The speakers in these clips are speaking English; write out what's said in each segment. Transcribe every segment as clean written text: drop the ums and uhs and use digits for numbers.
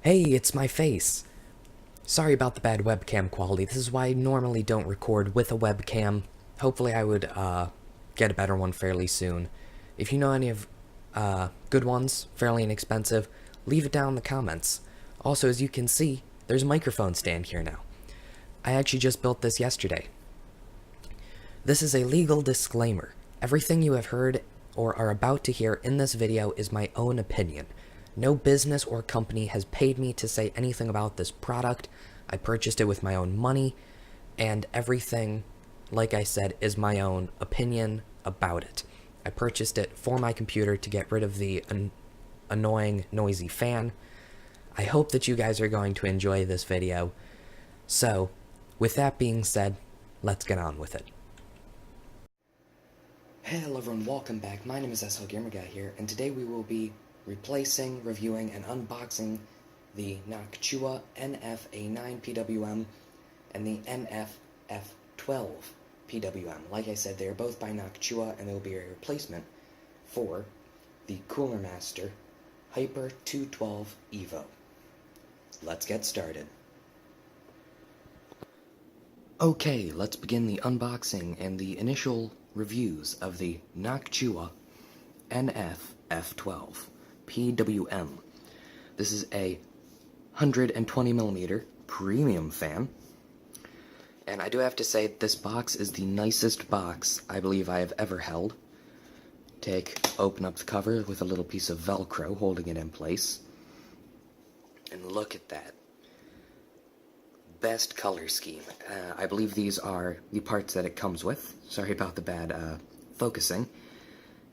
Hey, it's my face. Sorry about the bad webcam quality. This is why I normally don't record with a webcam. Hopefully I would get a better one fairly soon. If you know any of good ones, fairly inexpensive, leave it down in the comments. Also, as you can see, there's a microphone stand here now. I actually just built this yesterday. This is a legal disclaimer. Everything you have heard or are about to hear in this video is my own opinion. No business or company has paid me to say anything about this product. I purchased it with my own money, and everything, like I said, is my own opinion about it. I purchased it for my computer to get rid of the annoying, noisy fan. I hope that you guys are going to enjoy this video. So, with that being said, let's get on with it. Hello everyone, welcome back. My name is SL Gamer Guy here, and today we will be replacing, reviewing, and unboxing the Noctua NF-A9 PWM and the NF-F12 PWM. Like I said, they are both by Noctua, and they will be a replacement for the Cooler Master Hyper 212 Evo. Let's get started. Okay, let's begin the unboxing and the initial reviews of the Noctua NF-F12 PWM. This is a 120mm premium fan, and I do have to say this box is the nicest box I believe I have ever held. Open up the cover with a little piece of Velcro holding it in place, and look at that. Best color scheme. I believe these are the parts that it comes with. Sorry about the bad focusing.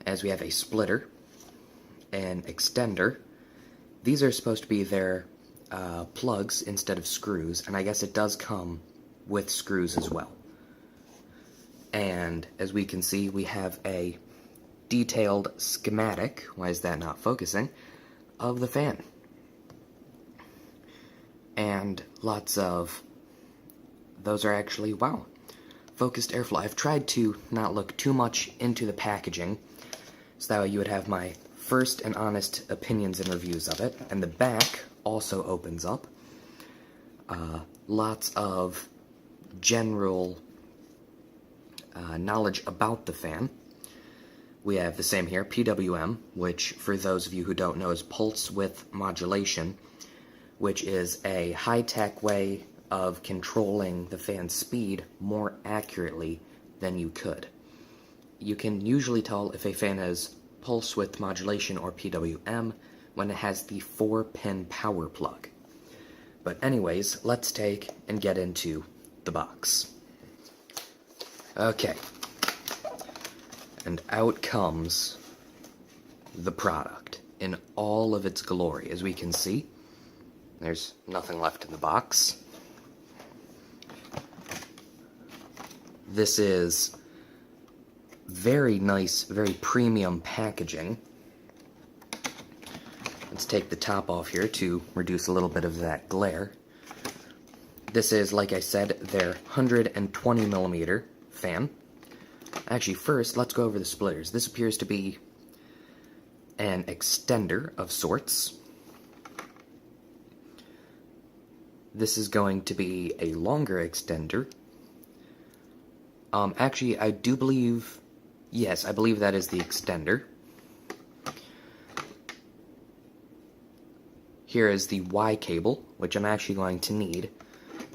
As we have a splitter, an extender. These are supposed to be their plugs instead of screws, and I guess it does come with screws as well. And as we can see, we have a detailed schematic, why is that not focusing, of the fan. And lots of those are actually, wow, focused airflow. I've tried to not look too much into the packaging, so that way you would have my first and honest opinions and reviews of it. And the back also opens up. Lots of general knowledge about the fan. We have the same here, PWM, which for those of you who don't know is pulse width modulation, which is a high-tech way of controlling the fan's speed more accurately than you could. You can usually tell if a fan has pulse width modulation or PWM when it has the 4-pin power plug. But anyways, let's take and get into the box. Okay. And out comes the product in all of its glory, as we can see. There's nothing left in the box. This is very nice, very premium packaging. Let's take the top off here to reduce a little bit of that glare. This is, like I said, their 120mm fan. Actually, first, let's go over the splitters. This appears to be an extender of sorts. This is going to be a longer extender. Actually, I do believe, yes, I believe that is the extender. Here is the Y cable, which I'm actually going to need,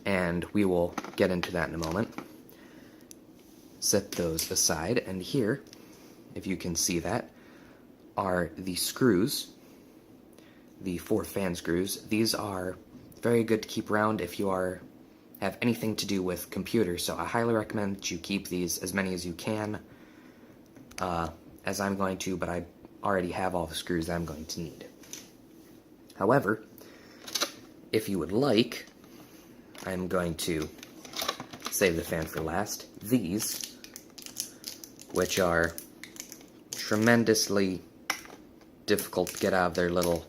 and we will get into that in a moment. Set those aside, and here, if you can see that, are the screws, the 4 fan screws. These are very good to keep around if you have anything to do with computers, so I highly recommend that you keep these as many as you can, as I'm going to, but I already have all the screws that I'm going to need. However, if you would like, I'm going to save the fan for last. These, which are tremendously difficult to get out of their little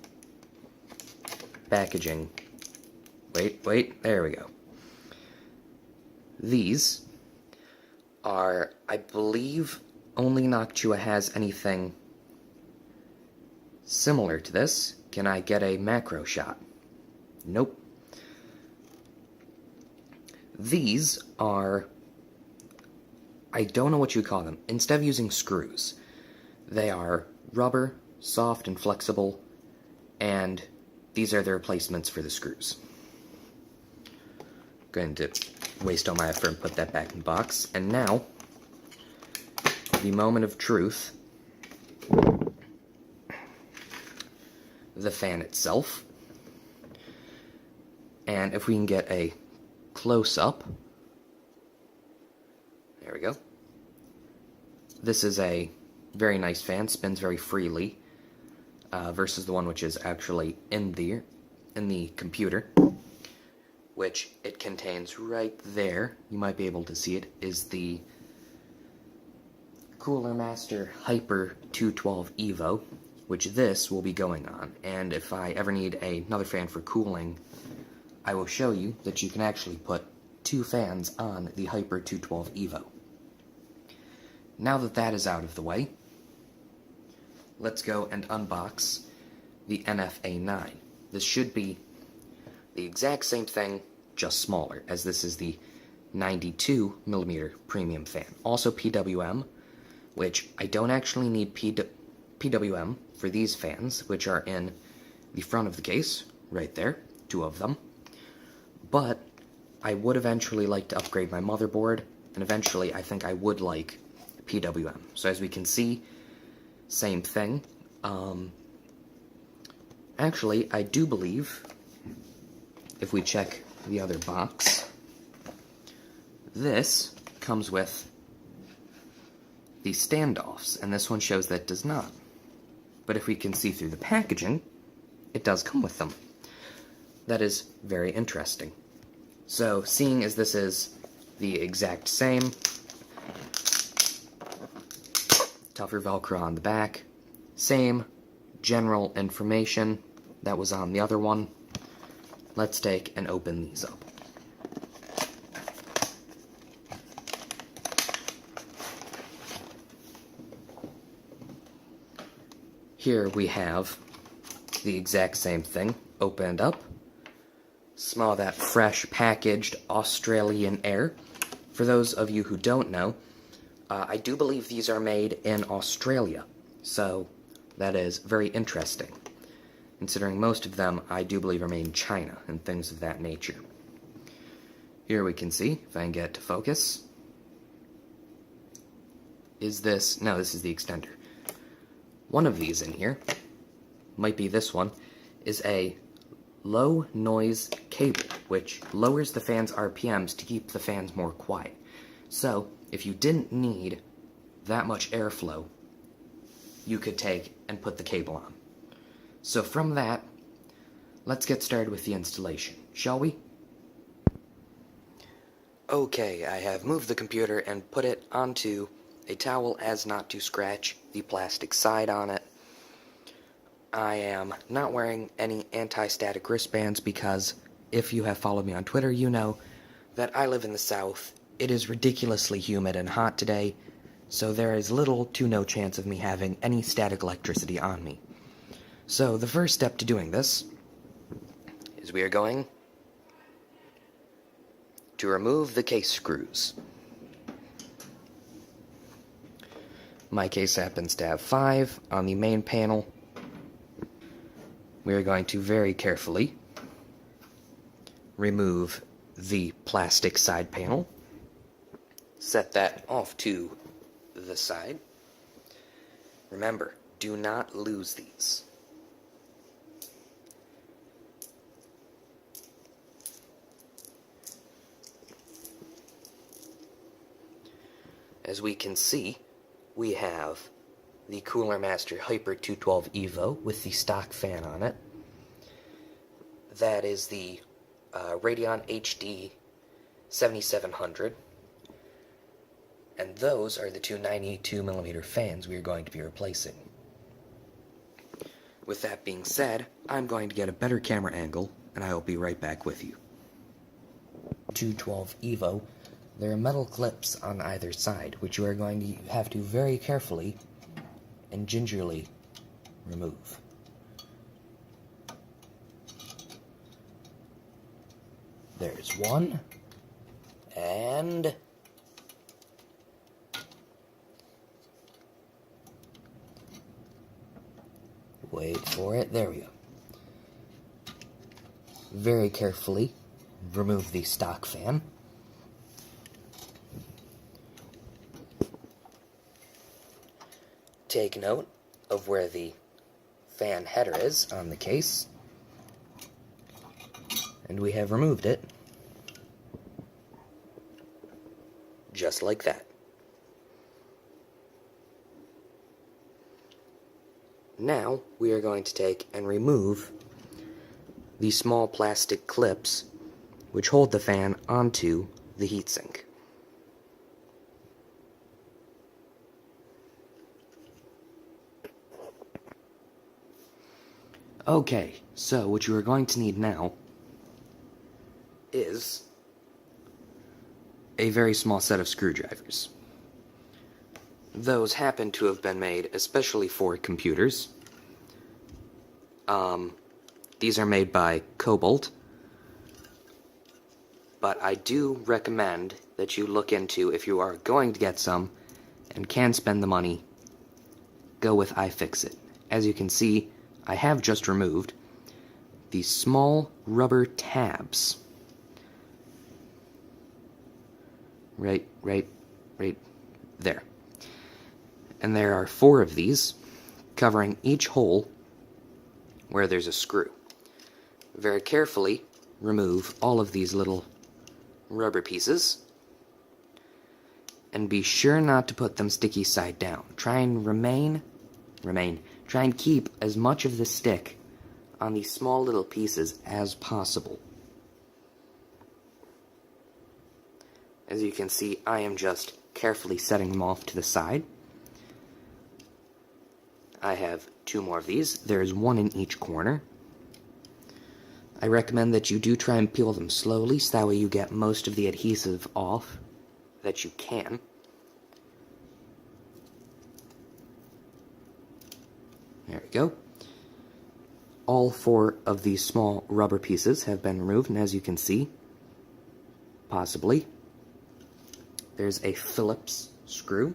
packaging. Wait, there we go. These are, I believe, only Noctua has anything similar to this. Can I get a macro shot? Nope. These are, I don't know what you call them. Instead of using screws, they are rubber, soft and flexible, and these are the replacements for the screws. Going to waste all my effort and put that back in the box. And now, the moment of truth. The fan itself. And if we can get a close-up, there we go. This is a very nice fan, spins very freely, versus the one which is actually in the computer, which it contains right there. You might be able to see it, is the Cooler Master Hyper 212 Evo, which this will be going on. And if I ever need another fan for cooling, I will show you that you can actually put 2 fans on the Hyper 212 Evo. Now that that is out of the way, let's go and unbox the NF-A9. This should be the exact same thing, just smaller, as this is the 92mm premium fan. Also PWM, which I don't actually need PWM for these fans, which are in the front of the case, right there, 2 of them. But I would eventually like to upgrade my motherboard, and eventually I think I would like PWM. So as we can see, same thing. Actually, I do believe, if we check the other box, this comes with the standoffs, and this one shows that it does not. But if we can see through the packaging, it does come with them. That is very interesting. So, seeing as this is the exact same, tougher Velcro on the back, same general information that was on the other one, let's take and open these up. Here we have the exact same thing, opened up. Smell that fresh packaged Australian air. For those of you who don't know, I do believe these are made in Australia, so that is very interesting, considering most of them I do believe are made in China and things of that nature. Here we can see, if I can get it to focus, is this, no, this is the extender. One of these in here, might be this one, is a low noise cable, which lowers the fan's RPMs to keep the fans more quiet. So, if you didn't need that much airflow, you could take and put the cable on. So from that, let's get started with the installation, shall we? Okay, I have moved the computer and put it onto a towel as not to scratch the plastic side on it. I am not wearing any anti-static wristbands because if you have followed me on Twitter, you know that I live in the South. It is ridiculously humid and hot today, so there is little to no chance of me having any static electricity on me. So the first step to doing this is we are going to remove the case screws. My case happens to have 5 on the main panel. We are going to very carefully remove the plastic side panel. Set that off to the side. Remember, do not lose these. As we can see, we have the Cooler Master Hyper 212 Evo with the stock fan on it. That is the Radeon HD 7700. And those are the 2 92mm fans we are going to be replacing. With that being said, I'm going to get a better camera angle, and I will be right back with you. 212 Evo, there are metal clips on either side, which you are going to have to very carefully and gingerly remove. There's one. And... wait for it. There we go. Very carefully remove the stock fan. Take note of where the fan header is on the case. And we have removed it. Just like that. Now we are going to take and remove these small plastic clips which hold the fan onto the heatsink. Okay, so what you are going to need now is a very small set of screwdrivers. Those happen to have been made especially for computers. These are made by Cobalt, but I do recommend that you look into, if you are going to get some and can spend the money, go with iFixit. As you can see, I have just removed these small rubber tabs. Right there. And there are 4 of these, covering each hole where there's a screw. Very carefully remove all of these little rubber pieces, and be sure not to put them sticky side down. Try and try and keep as much of the stick on these small little pieces as possible. As you can see, I am just carefully setting them off to the side. I have 2 more of these. There's 1 in each corner. I recommend that you do try and peel them slowly, so that way you get most of the adhesive off that you can. There we go. All 4 of these small rubber pieces have been removed, and as you can see, possibly, there's a Phillips screw.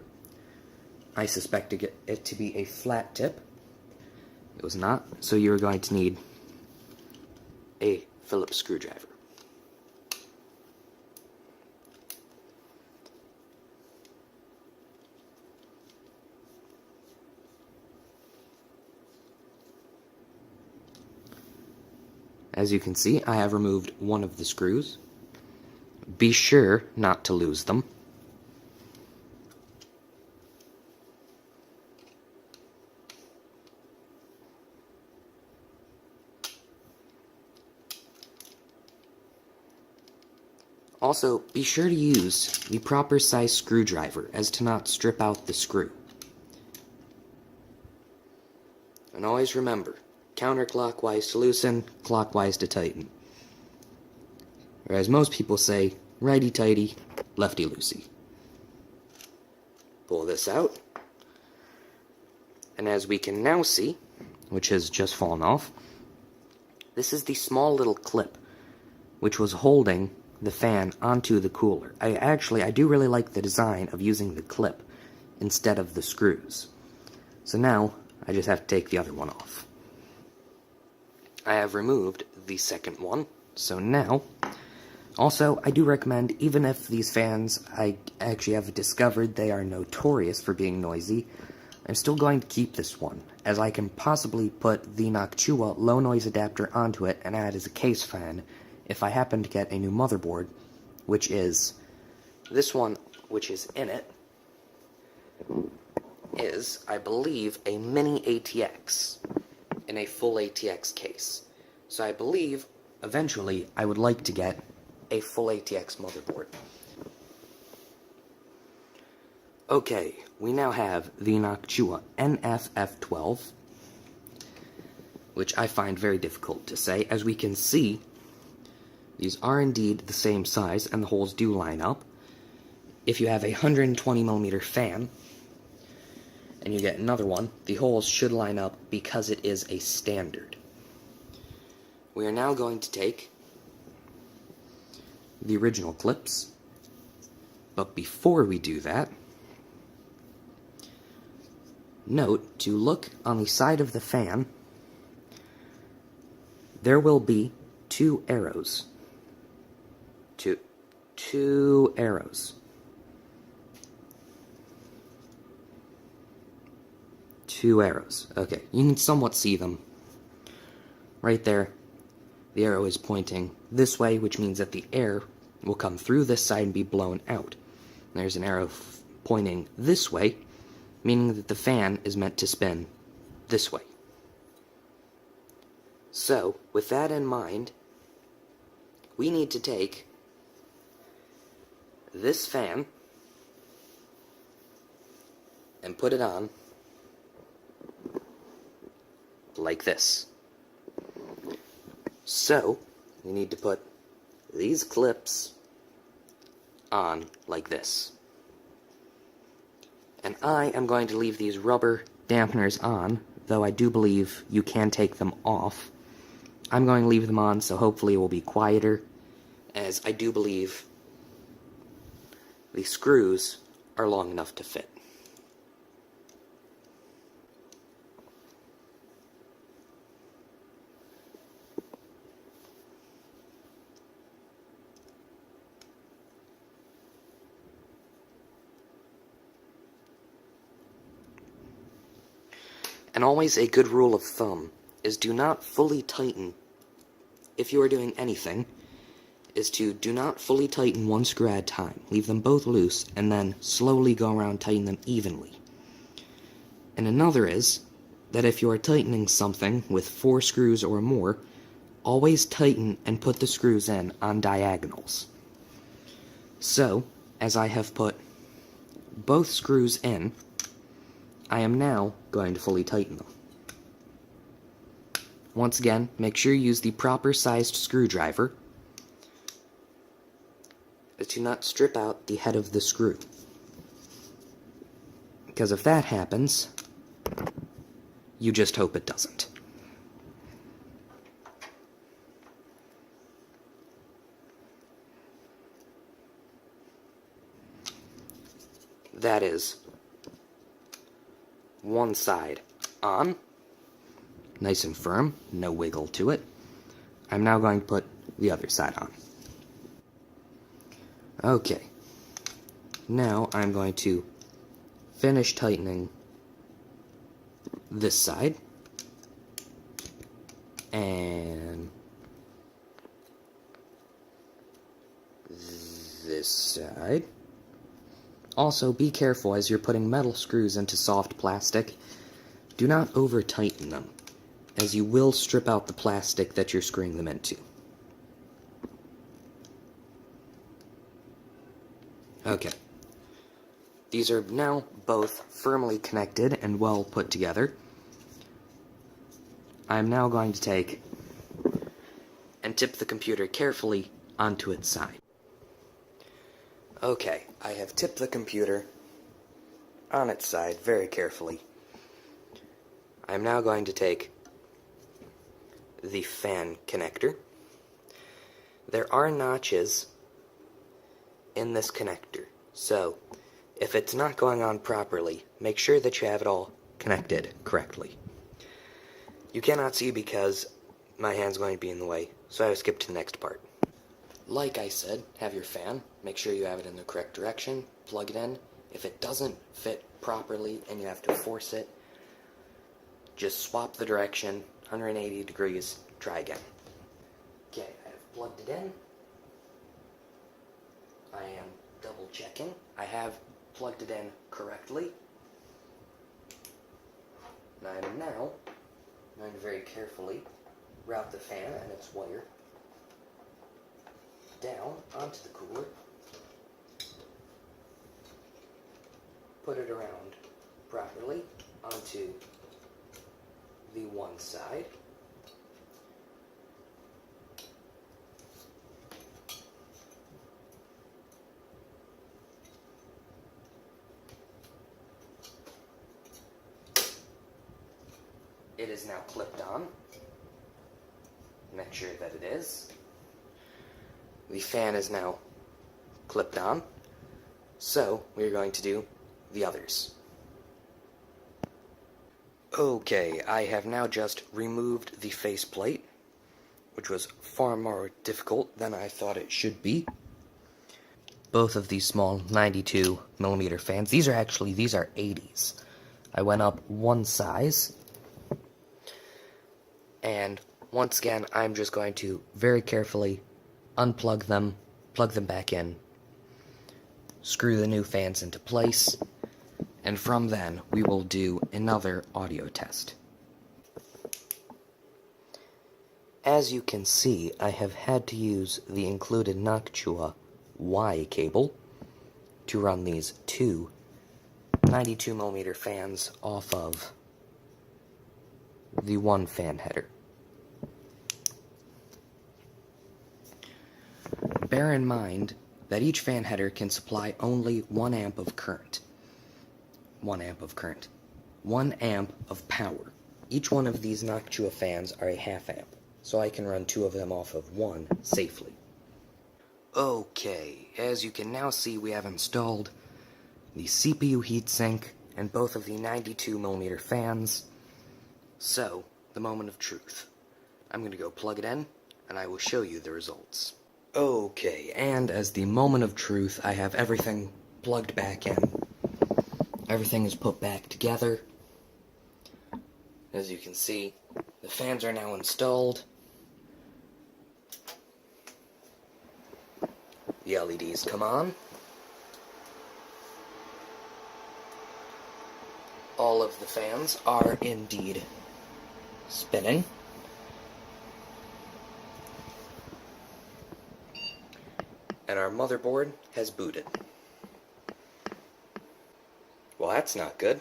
I suspected it to be a flat tip. It was not, so you're going to need a Phillips screwdriver. As you can see, I have removed one of the screws. Be sure not to lose them. Also, be sure to use the proper size screwdriver as to not strip out the screw. And always remember, counterclockwise to loosen, clockwise to tighten. Or as most people say, righty-tighty, lefty-loosey. Pull this out. And as we can now see, which has just fallen off, this is the small little clip which was holding the fan onto the cooler. I do really like the design of using the clip instead of the screws. So now, I just have to take the other one off. I have removed the second one, so now, also, I do recommend, even if these fans, I actually have discovered they are notorious for being noisy, I'm still going to keep this one, as I can possibly put the Noctua low noise adapter onto it and add as a case fan if I happen to get a new motherboard, which is this one, which is in it, is, I believe, a mini ATX in a full ATX case. So I believe, eventually, I would like to get a full ATX motherboard. Okay, we now have the Noctua NF-F12, which I find very difficult to say. As we can see, these are indeed the same size, and the holes do line up. If you have a 120mm fan, and you get another one, the holes should line up because it is a standard. We are now going to take the original clips. But before we do that, note to look on the side of the fan. There will be two arrows. Two arrows. Two arrows. Okay, you can somewhat see them. Right there, the arrow is pointing this way, which means that the air will come through this side and be blown out. There's an arrow pointing this way, meaning that the fan is meant to spin this way. So, with that in mind, we need to take this fan and put it on like this. So, we need to put these clips on like this. And I am going to leave these rubber dampeners on, though I do believe you can take them off. I'm going to leave them on, so hopefully it will be quieter, as I do believe the screws are long enough to fit. And always a good rule of thumb is do not fully tighten, if you are doing anything, is to do not fully tighten one screw at a time. Leave them both loose, and then slowly go around tightening them evenly. And another is that if you are tightening something with 4 screws or more, always tighten and put the screws in on diagonals. So, as I have put both screws in, I am now going to fully tighten them. Once again, make sure you use the proper sized screwdriver to not strip out the head of the screw. Because if that happens, you just hope it doesn't. That is one side on, nice and firm, no wiggle to it. I'm now going to put the other side on. Okay, now I'm going to finish tightening this side, and this side. Also, be careful as you're putting metal screws into soft plastic. Do not over-tighten them, as you will strip out the plastic that you're screwing them into. Okay. These are now both firmly connected and well put together. I'm now going to take and tip the computer carefully onto its side. Okay, I have tipped the computer on its side very carefully. I'm now going to take the fan connector. There are notches in this connector, so if it's not going on properly, make sure that you have it all connected correctly. You cannot see because my hand's going to be in the way, so I will skip to the next part. Like I said, have your fan, make sure you have it in the correct direction, plug it in. If it doesn't fit properly and you have to force it, just swap the direction, 180 degrees, try again. Okay, I have plugged it in. I am double checking. I have plugged it in correctly. And I am now going to very carefully route the fan and its wire down onto the cooler, put it around properly onto the one side, it is now clipped on. Make sure that it is. the fan is now clipped on, so we're going to do the others. Okay, I have now just removed the faceplate, which was far more difficult than I thought it should be. Both of these small 92mm fans, these are 80s. I went up one size, and once again, I'm just going to very carefully unplug them, plug them back in, screw the new fans into place, and from then, we will do another audio test. As you can see, I have had to use the included Noctua Y cable to run these two 92mm fans off of the one fan header. Bear in mind that each fan header can supply only 1 amp of current. 1 amp of current. 1 amp of power. Each one of these Noctua fans are a half amp, so I can run 2 of them off of 1 safely. Okay, as you can now see, we have installed the CPU heatsink and both of the 92mm fans. So, the moment of truth. I'm going to go plug it in, and I will show you the results. Okay, and as the moment of truth, I have everything plugged back in. Everything is put back together. As you can see, the fans are now installed. The LEDs come on. All of the fans are indeed spinning. And our motherboard has booted. Well, that's not good.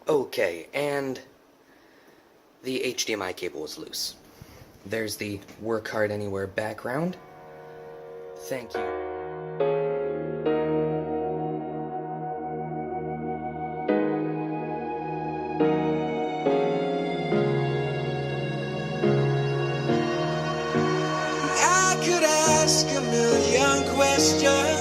Okay, and the HDMI cable is loose. There's the Work Hard Anywhere background. Thank you. I could ask a million questions,